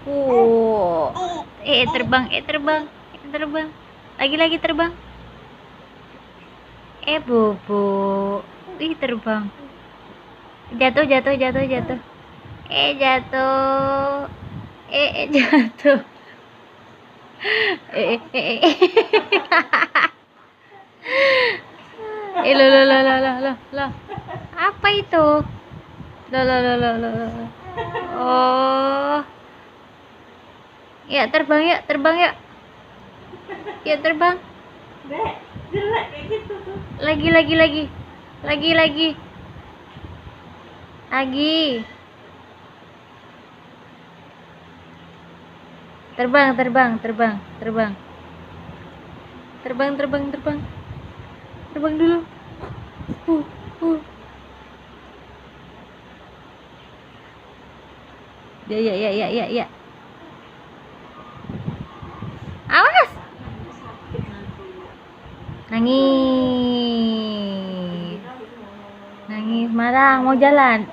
Oh, terbang, terbang, terbang. Lagi terbang. Bobo. Ih, terbang. Jatuh, jatuh, jatuh, jatuh. Jatuh. Jatuh. Lo, lo, lo, lo, lo, lo, lo. Apa itu? Lo, lo, lo, lo, lo, lo. Oh. Ya, terbang ya, terbang ya. Ya, terbang. Dek, jelek kayak gitu tuh. Lagi, lagi, lagi. Lagi, lagi. Lagi. Terbang, terbang, terbang, terbang. Terbang, terbang, terbang. Terbang dulu. Uh, uh. Ya, ya, ya, ya, ya, ya. Awas. Nangis. Nangis, marah, mau jalan.